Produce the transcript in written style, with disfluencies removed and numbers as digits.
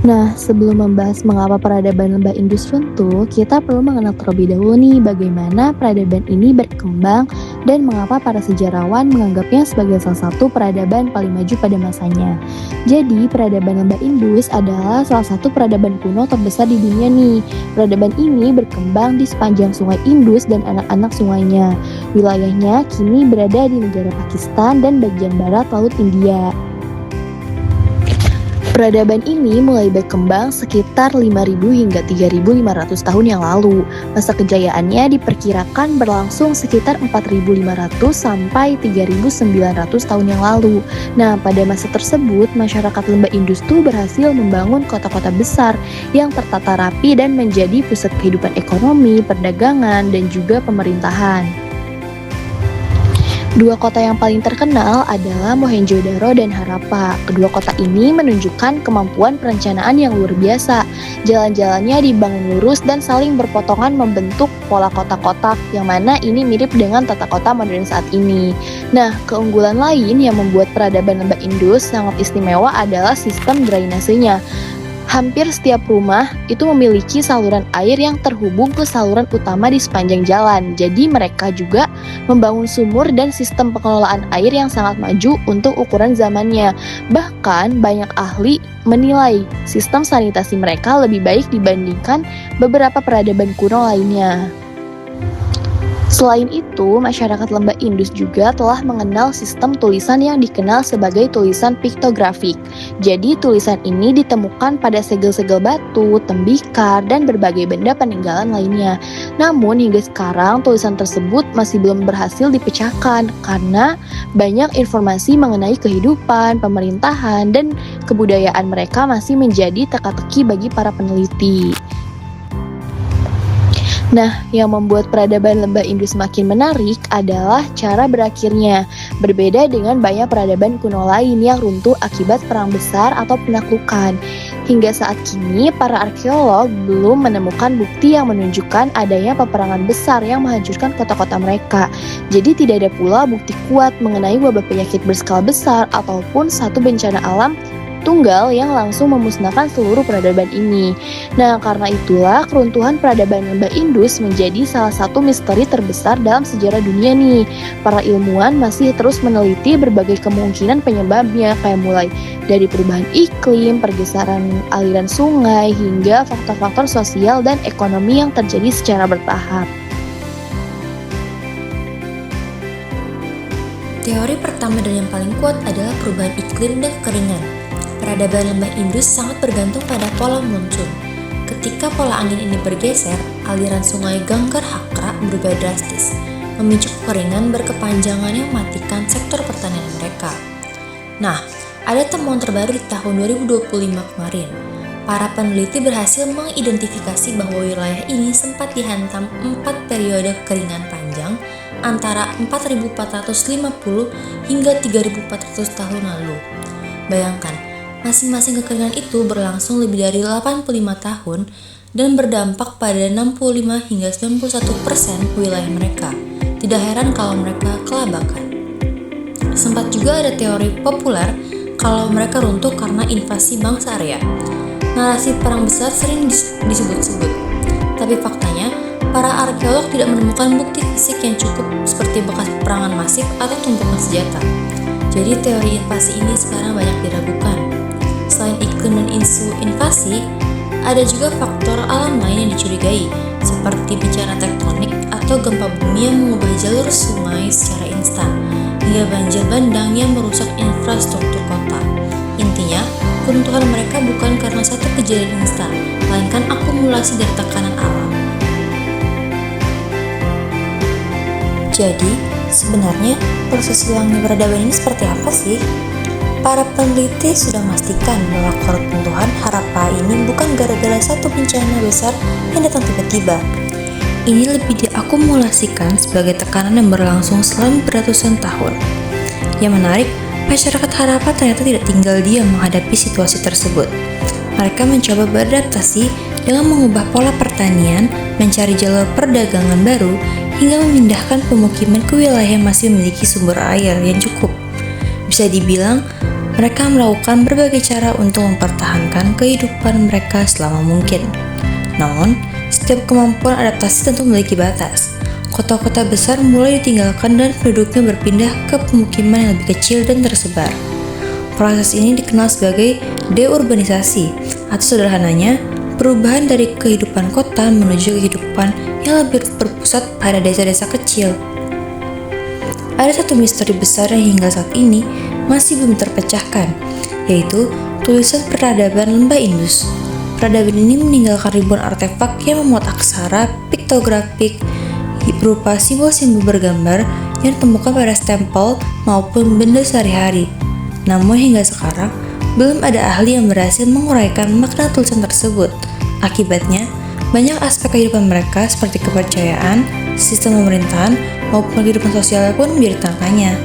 Nah, sebelum membahas mengapa peradaban lembah Indus runtuh, kita perlu mengenal terlebih dahulu nih bagaimana peradaban ini berkembang dan mengapa para sejarawan menganggapnya sebagai salah satu peradaban paling maju pada masanya. Jadi, peradaban lembah Indus adalah salah satu peradaban kuno terbesar di dunia nih. Peradaban ini berkembang di sepanjang sungai Indus dan anak-anak sungainya. Wilayahnya kini berada di negara Pakistan dan bagian barat Laut India. Peradaban ini mulai berkembang sekitar 5.000 hingga 3.500 tahun yang lalu. Masa kejayaannya diperkirakan berlangsung sekitar 4.500 sampai 3.900 tahun yang lalu. Nah, pada masa tersebut, masyarakat lembah Indus itu berhasil membangun kota-kota besar yang tertata rapi dan menjadi pusat kehidupan ekonomi, perdagangan, dan juga pemerintahan. Dua kota yang paling terkenal adalah Mohenjo-daro dan Harappa. Kedua kota ini menunjukkan kemampuan perencanaan yang luar biasa. Jalan-jalannya dibangun lurus dan saling berpotongan membentuk pola kotak-kotak, yang mana ini mirip dengan tata kota modern saat ini. Nah, keunggulan lain yang membuat peradaban lembah Indus sangat istimewa adalah sistem drainasenya. Hampir setiap rumah itu memiliki saluran air yang terhubung ke saluran utama di sepanjang jalan. Jadi mereka juga membangun sumur dan sistem pengelolaan air yang sangat maju untuk ukuran zamannya. Bahkan banyak ahli menilai sistem sanitasi mereka lebih baik dibandingkan beberapa peradaban kuno lainnya. Selain itu, masyarakat lembah Indus juga telah mengenal sistem tulisan yang dikenal sebagai tulisan piktografik. Jadi, tulisan ini ditemukan pada segel-segel batu, tembikar, dan berbagai benda peninggalan lainnya. Namun, hingga sekarang tulisan tersebut masih belum berhasil dipecahkan karena banyak informasi mengenai kehidupan, pemerintahan, dan kebudayaan mereka masih menjadi teka-teki bagi para peneliti. Nah, yang membuat peradaban lembah Indus semakin menarik adalah cara berakhirnya. Berbeda dengan banyak peradaban kuno lain yang runtuh akibat perang besar atau penaklukan. Hingga saat kini, para arkeolog belum menemukan bukti yang menunjukkan adanya peperangan besar yang menghancurkan kota-kota mereka. Jadi tidak ada pula bukti kuat mengenai wabah penyakit berskala besar ataupun satu bencana alam tunggal yang langsung memusnahkan seluruh peradaban ini. Nah, karena itulah keruntuhan peradaban lembah Indus menjadi salah satu misteri terbesar dalam sejarah dunia nih. Para ilmuwan masih terus meneliti berbagai kemungkinan penyebabnya, kayak mulai dari perubahan iklim, pergeseran aliran sungai, hingga faktor-faktor sosial dan ekonomi yang terjadi secara bertahap. Teori pertama dan yang paling kuat adalah perubahan iklim dan kekeringan. Peradaban lembah Indus sangat bergantung pada pola monsun. Ketika pola angin ini bergeser, aliran sungai Ganggar Hakra berubah drastis, memicu kekeringan berkepanjangan yang mematikan sektor pertanian mereka. Nah, ada temuan terbaru di tahun 2025 kemarin. Para peneliti berhasil mengidentifikasi bahwa wilayah ini sempat dihantam 4 periode kekeringan panjang antara 4.450 hingga 3.400 tahun lalu. Bayangkan, masing-masing kekeringan itu berlangsung lebih dari 85 tahun dan berdampak pada 65 hingga 91% wilayah mereka. Tidak heran kalau mereka kelabakan. Sempat juga ada teori populer kalau mereka runtuh karena invasi bangsa Arya. Narasi perang besar sering disebut-sebut. Tapi faktanya, para arkeolog tidak menemukan bukti fisik yang cukup seperti bekas peperangan masif atau tumpukan senjata. Jadi teori invasi ini sekarang banyak diragukan. Selain iklim dan isu invasi, ada juga faktor alam lain yang dicurigai, seperti bencana tektonik atau gempa bumi yang mengubah jalur sungai secara instan, hingga banjir bandang yang merusak infrastruktur kota. Intinya, keruntuhan mereka bukan karena satu kejadian instan, melainkan akumulasi dari tekanan alam. Jadi, sebenarnya proses hilangnya peradaban ini seperti apa sih? Para peneliti sudah memastikan bahwa keruntuhan Harappa ini bukan gara-gara satu bencana besar yang datang tiba-tiba. Ini lebih diakumulasikan sebagai tekanan yang berlangsung selama beratusan tahun. Yang menarik, masyarakat Harappa ternyata tidak tinggal diam menghadapi situasi tersebut. Mereka mencoba beradaptasi dengan mengubah pola pertanian, mencari jalur perdagangan baru, hingga memindahkan pemukiman ke wilayah yang masih memiliki sumber air yang cukup. Bisa dibilang, Mereka melakukan berbagai cara untuk mempertahankan kehidupan mereka selama mungkin. Namun, setiap kemampuan adaptasi tentu memiliki batas. Kota-kota besar mulai ditinggalkan dan penduduknya berpindah ke pemukiman yang lebih kecil dan tersebar. Proses ini dikenal sebagai deurbanisasi, atau sederhananya, perubahan dari kehidupan kota menuju kehidupan yang lebih berpusat pada desa-desa kecil. Ada satu misteri besar yang hingga saat ini masih belum terpecahkan, yaitu tulisan peradaban lembah Indus. Peradaban ini meninggalkan ribuan artefak yang memuat aksara piktografik berupa simbol-simbol bergambar yang ditemukan pada stempel maupun benda sehari-hari. Namun hingga sekarang, belum ada ahli yang berhasil menguraikan makna tulisan tersebut. Akibatnya, banyak aspek kehidupan mereka seperti kepercayaan, sistem pemerintahan, maupun kehidupan sosialnya pun menjadi tanya.